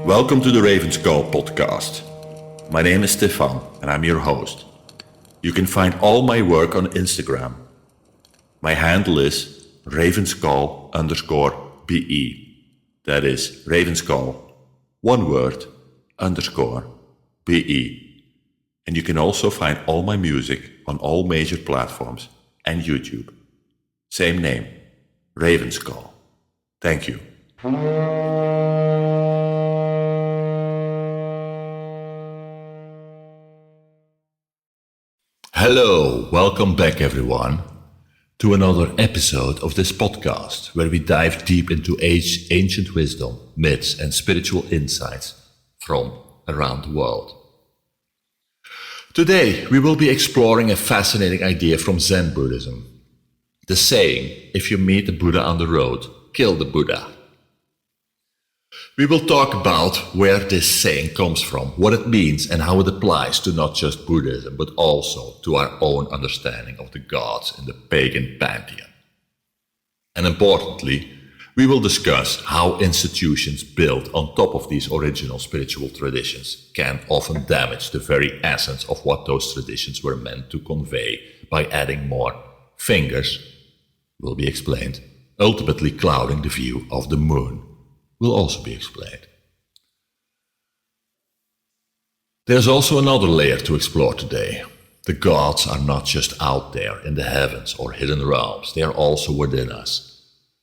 Welcome to the Raven's Call podcast. My name is Stefan and I'm your host. You can find all my work on Instagram. My handle is ravenscall_BE. That is Ravenscall, one word, _BE. And you can also find all my music on all major platforms and YouTube. Same name, Raven's Call. Thank you. Hello, welcome back everyone to another episode of this podcast where we dive deep into ancient wisdom, myths and spiritual insights from around the world. Today we will be exploring a fascinating idea from Zen Buddhism. The saying, if you meet the Buddha on the road, kill the Buddha. We will talk about where this saying comes from, what it means and how it applies to not just Buddhism, but also to our own understanding of the gods in the pagan pantheon. And importantly, we will discuss how institutions built on top of these original spiritual traditions can often damage the very essence of what those traditions were meant to convey by adding more fingers, will be explained, ultimately clouding the view of the moon. Will also be explained. There's also another layer to explore today. The gods are not just out there in the heavens or hidden realms, they are also within us.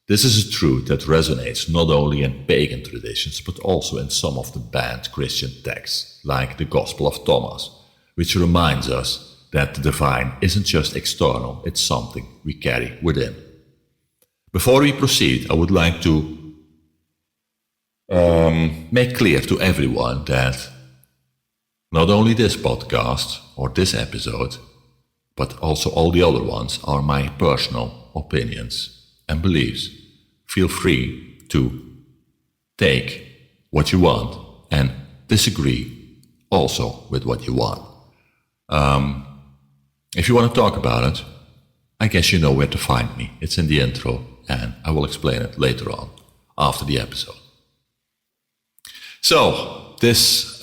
This is a truth that resonates not only in pagan traditions, but also in some of the banned Christian texts, like the Gospel of Thomas, which reminds us that the divine isn't just external, it's something we carry within. Before we proceed, I would like to make clear to everyone that not only this podcast or this episode, but also all the other ones are my personal opinions and beliefs. Feel free to take what you want and disagree also with what you want. If you want to talk about it, I guess you know where to find me. It's in the intro and I will explain it later on after the episode. So, this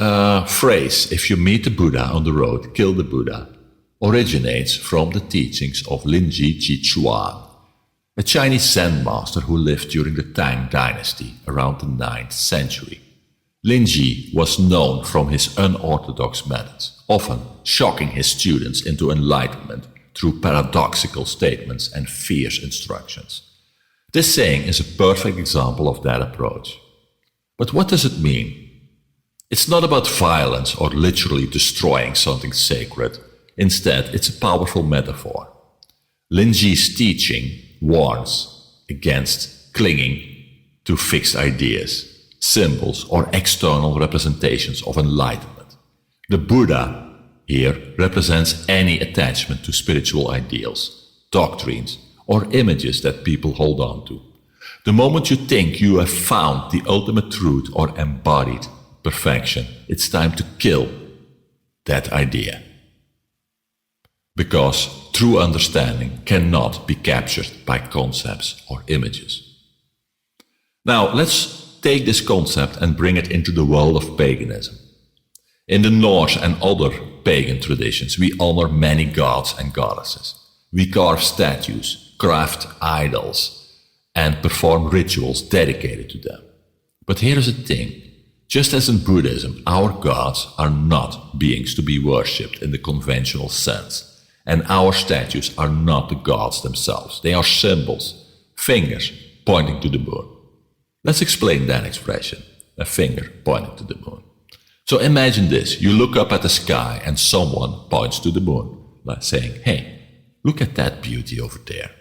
phrase, if you meet the Buddha on the road, kill the Buddha, originates from the teachings of Chuan, a Chinese Zen master who lived during the Tang dynasty around the 9th century. Linji was known from his unorthodox methods, often shocking his students into enlightenment through paradoxical statements and fierce instructions. This saying is a perfect example of that approach. But what does it mean? It's not about violence or literally destroying something sacred. Instead, it's a powerful metaphor. Linji's teaching warns against clinging to fixed ideas, symbols, or external representations of enlightenment. The Buddha here represents any attachment to spiritual ideals, doctrines, or images that people hold on to. The moment you think you have found the ultimate truth or embodied perfection, it's time to kill that idea. Because true understanding cannot be captured by concepts or images. Now, let's take this concept and bring it into the world of paganism. In the Norse and other pagan traditions, we honor many gods and goddesses. We carve statues, craft idols, and perform rituals dedicated to them. But here's the thing. Just as in Buddhism, our gods are not beings to be worshipped in the conventional sense, and our statues are not the gods themselves. They are symbols, fingers pointing to the moon. Let's explain that expression, a finger pointing to the moon. So imagine this, you look up at the sky and someone points to the moon, like saying, hey, look at that beauty over there.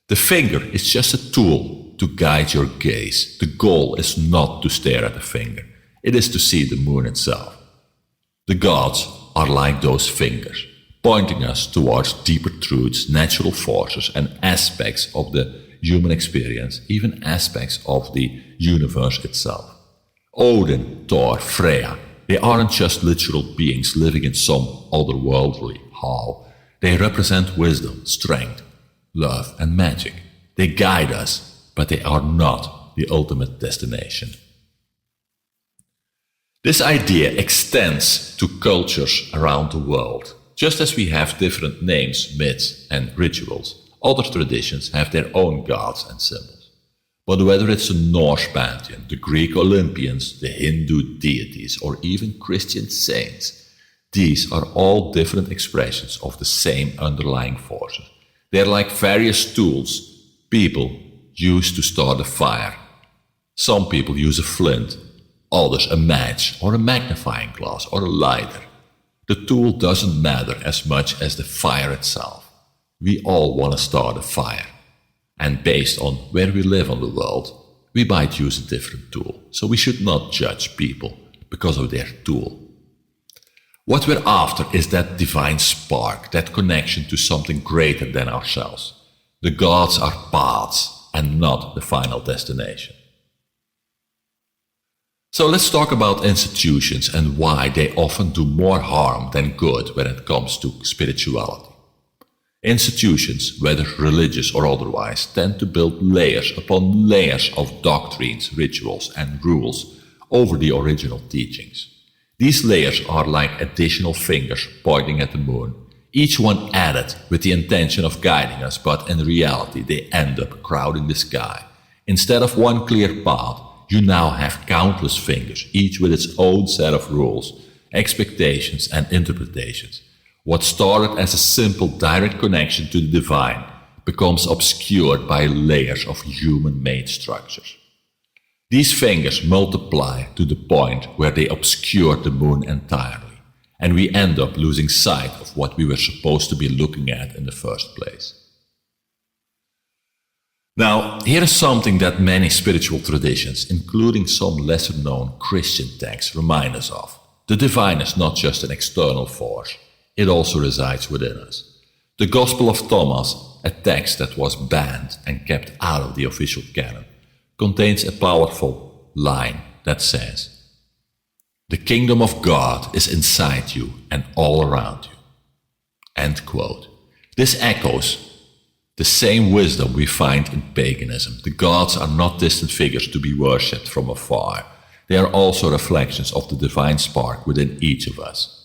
The finger is just a tool to guide your gaze. The goal is not to stare at the finger. It is to see the moon itself. The gods are like those fingers, pointing us towards deeper truths, natural forces, and aspects of the human experience, even aspects of the universe itself. Odin, Thor, Freya, they aren't just literal beings living in some otherworldly hall. They represent wisdom, strength, love and magic. They guide us, but they are not the ultimate destination. This idea extends to cultures around the world. Just as we have different names, myths, and rituals, other traditions have their own gods and symbols. But whether it's the Norse pantheon, the Greek Olympians, the Hindu deities, or even Christian saints, these are all different expressions of the same underlying forces. They're like various tools people use to start a fire. Some people use a flint, others a match or a magnifying glass or a lighter. The tool doesn't matter as much as the fire itself. We all want to start a fire. And based on where we live on the world, we might use a different tool. So we should not judge people because of their tool. What we're after is that divine spark, that connection to something greater than ourselves. The gods are paths and not the final destination. So let's talk about institutions and why they often do more harm than good when it comes to spirituality. Institutions, whether religious or otherwise, tend to build layers upon layers of doctrines, rituals, and rules over the original teachings. These layers are like additional fingers pointing at the moon, each one added with the intention of guiding us, but in reality they end up crowding the sky. Instead of one clear path, you now have countless fingers, each with its own set of rules, expectations, and interpretations. What started as a simple direct connection to the divine becomes obscured by layers of human-made structures. These fingers multiply to the point where they obscure the moon entirely, and we end up losing sight of what we were supposed to be looking at in the first place. Now, here is something that many spiritual traditions, including some lesser-known Christian texts, remind us of. The divine is not just an external force, it also resides within us. The Gospel of Thomas, a text that was banned and kept out of the official canon, contains a powerful line that says, "The kingdom of God is inside you and all around you." End quote. This echoes the same wisdom we find in paganism. The gods are not distant figures to be worshipped from afar. They are also reflections of the divine spark within each of us.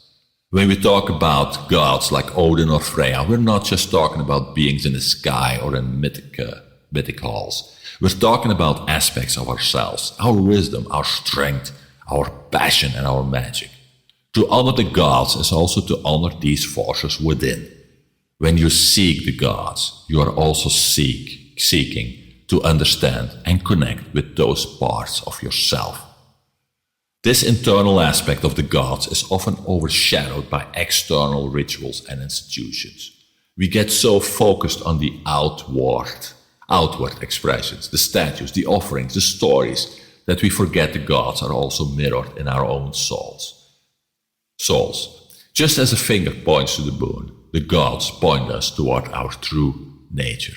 When we talk about gods like Odin or Freya, we're not just talking about beings in the sky or in mythic halls. We're talking about aspects of ourselves, our wisdom, our strength, our passion, and our magic. To honor the gods is also to honor these forces within. When you seek the gods, you are also seeking to understand and connect with those parts of yourself. This internal aspect of the gods is often overshadowed by external rituals and institutions. We get so focused on the outward expressions, the statues, the offerings, the stories, that we forget the gods are also mirrored in our own souls. Just as a finger points to the moon, the gods point us toward our true nature.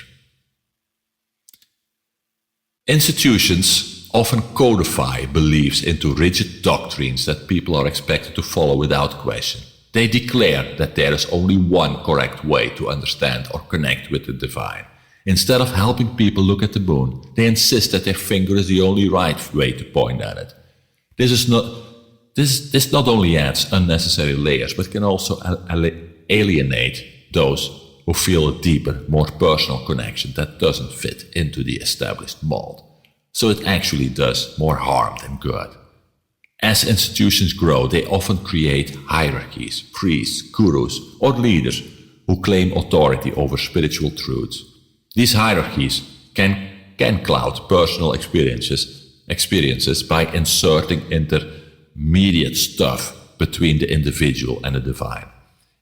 Institutions often codify beliefs into rigid doctrines that people are expected to follow without question. They declare that there is only one correct way to understand or connect with the divine. Instead of helping people look at the moon, they insist that their finger is the only right way to point at it. This not only adds unnecessary layers, but can also alienate those who feel a deeper, more personal connection that doesn't fit into the established mold. So it actually does more harm than good. As institutions grow, they often create hierarchies, priests, gurus, or leaders who claim authority over spiritual truths. These hierarchies can cloud personal experiences by inserting intermediate stuff between the individual and the divine.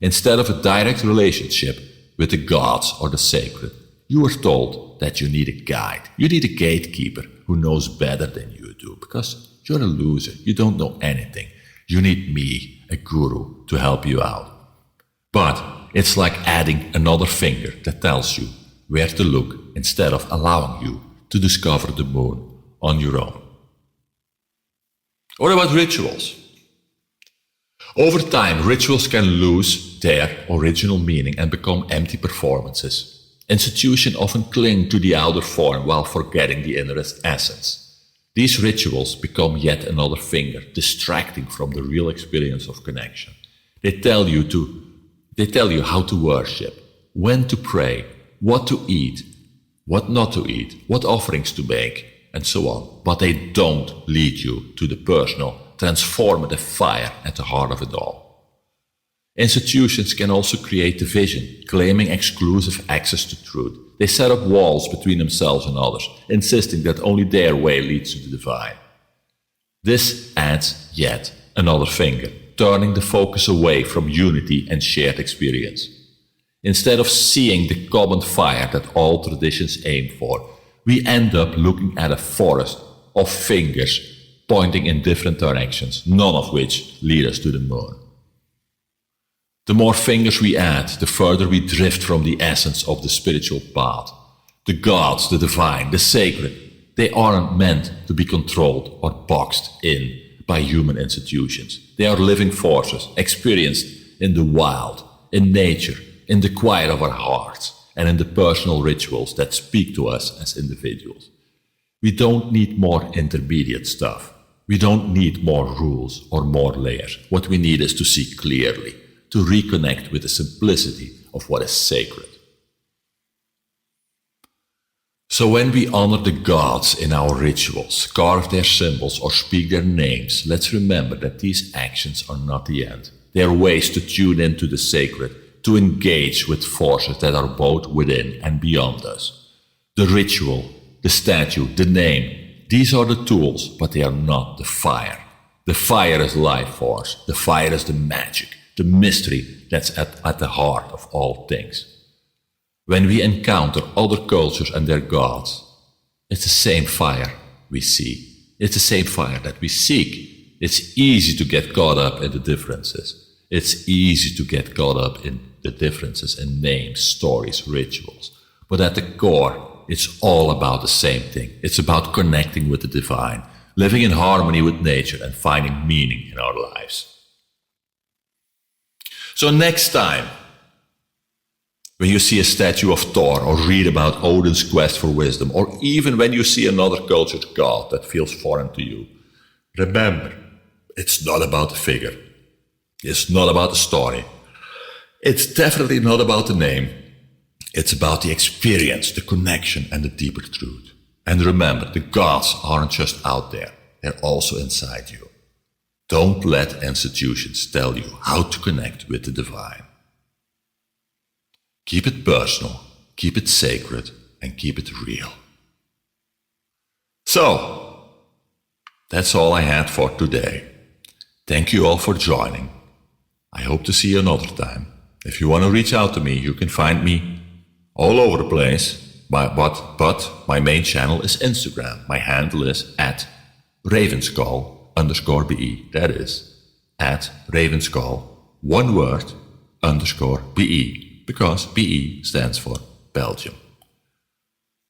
Instead of a direct relationship with the gods or the sacred, you are told that you need a guide. You need a gatekeeper who knows better than you do, because you're a loser. You don't know anything. You need me, a guru, to help you out. But it's like adding another finger that tells you where to look instead of allowing you to discover the moon on your own. What about rituals? Over time, rituals can lose their original meaning and become empty performances. Institutions often cling to the outer form while forgetting the inner essence. These rituals become yet another finger, distracting from the real experience of connection. They tell you how to worship, when to pray, what to eat, what not to eat, what offerings to make, and so on. But they don't lead you to the personal, transformative fire at the heart of it all. Institutions can also create division, claiming exclusive access to truth. They set up walls between themselves and others, insisting that only their way leads to the divine. This adds yet another finger, turning the focus away from unity and shared experience. Instead of seeing the common fire that all traditions aim for, we end up looking at a forest of fingers pointing in different directions, none of which lead us to the moon. The more fingers we add, the further we drift from the essence of the spiritual path. The gods, the divine, the sacred, they aren't meant to be controlled or boxed in by human institutions. They are living forces, experienced in the wild, in nature, in the quiet of our hearts, and in the personal rituals that speak to us as individuals. We don't need more intermediate stuff. We don't need more rules or more layers. What we need is to see clearly, to reconnect with the simplicity of what is sacred. So when we honor the gods in our rituals, carve their symbols or speak their names, let's remember that these actions are not the end. They are ways to tune into the sacred, to engage with forces that are both within and beyond us. The ritual, the statue, the name, these are the tools, but they are not the fire. The fire is life force. The fire is the magic, the mystery that's at the heart of all things. When we encounter other cultures and their gods, it's the same fire we see. It's the same fire that we seek. It's easy to get caught up in the differences. It's easy to get caught up in the differences in names, stories, rituals. But at the core, it's all about the same thing. It's about connecting with the divine, living in harmony with nature and finding meaning in our lives. So next time, when you see a statue of Thor or read about Odin's quest for wisdom, or even when you see another cultured god that feels foreign to you, remember, it's not about the figure. It's not about the story. It's definitely not about the name. It's about the experience, the connection, and the deeper truth. And remember, the gods aren't just out there. They're also inside you. Don't let institutions tell you how to connect with the divine. Keep it personal, keep it sacred, and keep it real. So, that's all I had for today. Thank you all for joining. I hope to see you another time. If you want to reach out to me, you can find me all over the place. But my main channel is Instagram. My handle is @ravenskull_BE. That is @ravenskull, one word, _BE, because BE stands for Belgium.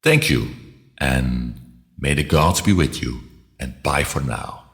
Thank you, and may the gods be with you, and bye for now.